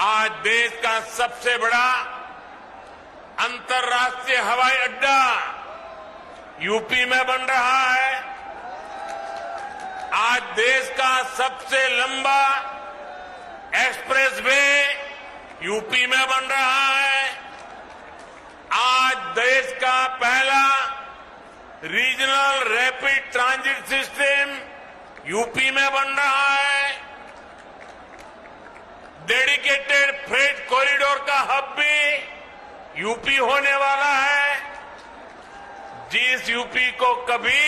आज देश का सबसे बड़ा अंतर्राष्ट्रीय हवाई अड्डा यूपी में बन रहा है। आज देश का सबसे लंबा एक्सप्रेसवे यूपी में बन रहा है। आज देश का पहला regional rapid transit system UP में बन रहा है। डेडिकेटेड फ्रेट कॉरिडोर का हब भी यूपी होने वाला है। जिस यूपी को कभी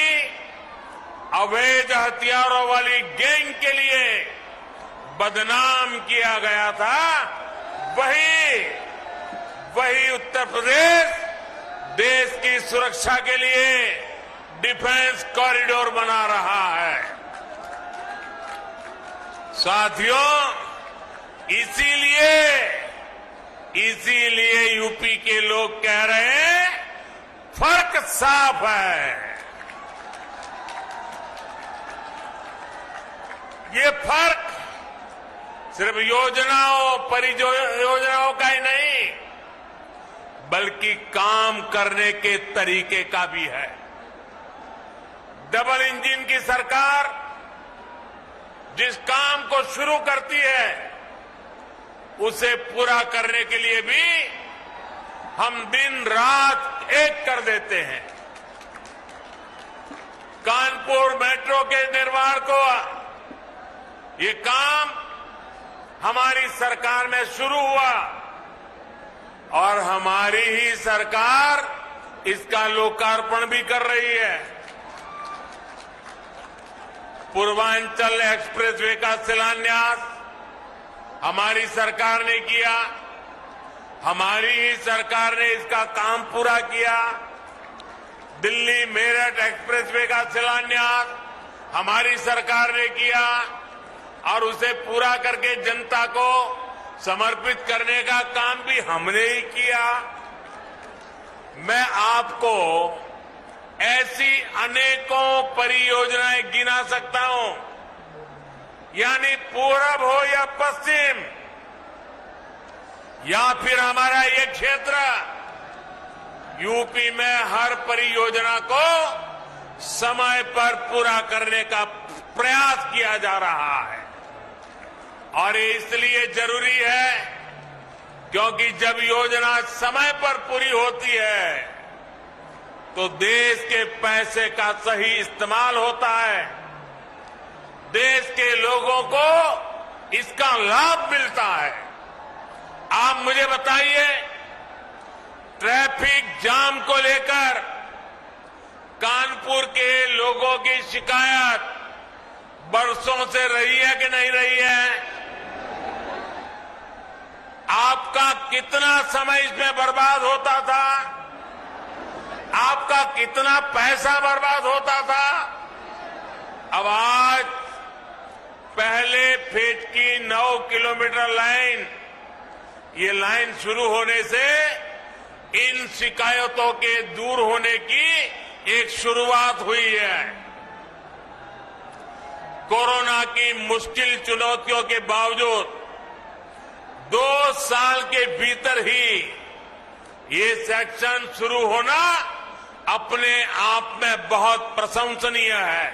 अवैध हथियारों वाली गैंग के लिए बदनाम किया गया था, वही उत्तर प्रदेश देश की सुरक्षा के लिए डिफेंस कॉरिडोर बना रहा है। साथियों, इसीलिए यूपी के लोग कह रहे हैं फर्क साफ है। ये फर्क सिर्फ योजनाओं परियोजनाओं का ही नहीं, बल्कि काम करने के तरीके का भी है। डबल इंजन की सरकार जिस काम को शुरू करती है उसे पूरा करने के लिए भी हम दिन रात एक कर देते हैं। कानपुर मेट्रो के निर्माण को ये काम हमारी सरकार में शुरू हुआ और हमारी ही सरकार इसका लोकार्पण भी कर रही है। पूर्वांचल एक्सप्रेसवे का शिलान्यास हमारी सरकार ने किया। हमारी ही सरकार ने इसका काम पूरा किया। दिल्ली मेरठ एक्सप्रेसवे का शिलान्यास हमारी सरकार ने किया और उसे पूरा करके जनता को समर्पित करने का काम भी हमने ही किया। मैं आपको ऐसी अनेकों परियोजनाएं गिना सकता हूं, यानी पूरब हो या पश्चिम या फिर हमारा ये क्षेत्र, यूपी में हर परियोजना को समय पर पूरा करने का प्रयास किया जा रहा है। और ये इसलिए जरूरी है क्योंकि जब योजना समय पर पूरी होती है तो देश के पैसे का सही इस्तेमाल होता है, देश के लोगों को इसका लाभ मिलता है। आप मुझे बताइए, ट्रैफिक जाम को लेकर कानपुर के लोगों की शिकायत बरसों से रही है कि नहीं रही है? आपका कितना समय इसमें बर्बाद होता था? आपका कितना पैसा बर्बाद होता था? अब आज पहले फेज की 9 किलोमीटर लाइन, ये लाइन शुरू होने से इन शिकायतों के दूर होने की एक शुरुआत हुई है। कोरोना की मुश्किल चुनौतियों के बावजूद 2 साल के भीतर ही ये सेक्शन शुरू होना अपने आप में बहुत प्रशंसनीय है।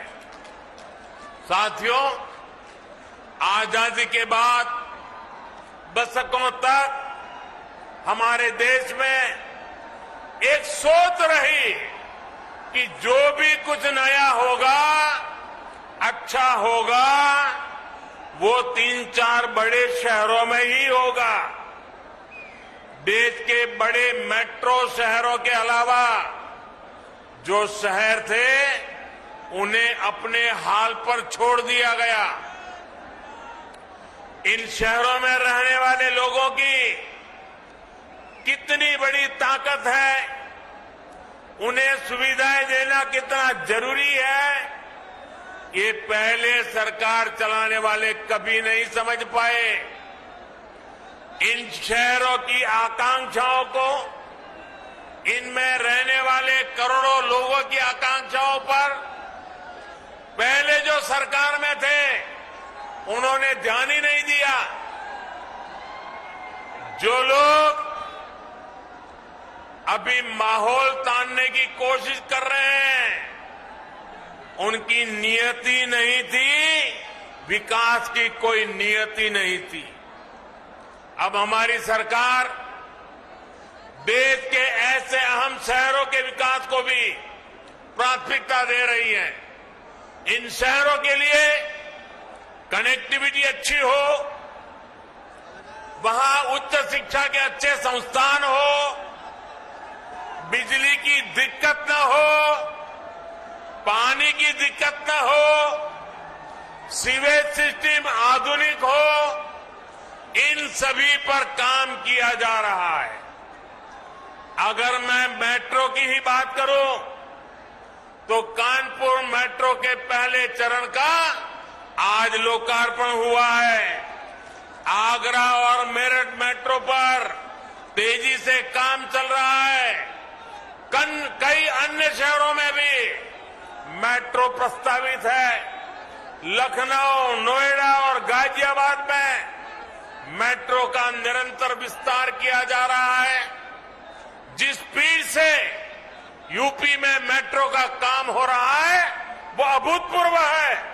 साथियों, आजादी के बाद दशकों तक हमारे देश में एक सोच रही कि जो भी कुछ नया होगा, अच्छा होगा, वो 3-4 बड़े शहरों में ही होगा। देश के बड़े मेट्रो शहरों के अलावा जो शहर थे उन्हें अपने हाल पर छोड़ दिया गया। इन शहरों में रहने वाले लोगों की कितनी बड़ी ताकत है, उन्हें सुविधाएं देना कितना जरूरी है, ये पहले सरकार चलाने वाले कभी नहीं समझ पाए। इन शहरों की आकांक्षाओं को, इनमें रहने वाले करोड़ों लोगों की आकांक्षाओं पर पहले जो सरकार में थे उन्होंने ध्यान ही नहीं दिया। जो लोग अभी माहौल तानने की कोशिश कर रहे हैं, उनकी नियति नहीं थी, विकास की कोई नियति नहीं थी। अब हमारी सरकार देश के ऐसे अहम शहरों के विकास को भी प्राथमिकता दे रही है। इन शहरों के लिए कनेक्टिविटी अच्छी हो, वहां उच्च शिक्षा के अच्छे संस्थान हो, बिजली की दिक्कत न हो, पानी की दिक्कत न हो, सीवेज सिस्टम आधुनिक हो, इन सभी पर काम किया जा रहा है। अगर मैं मेट्रो की ही बात करूं तो कानपुर मेट्रो के पहले चरण का आज लोकार्पण हुआ है। आगरा और मेरठ मेट्रो पर तेजी से काम चल रहा है। कई अन्य शहरों में भी मेट्रो प्रस्तावित है। लखनऊ, नोएडा और गाजियाबाद में मेट्रो का निरंतर विस्तार किया जा रहा है। जिस स्पीड से यूपी में मेट्रो का काम हो रहा है वो अभूतपूर्व है।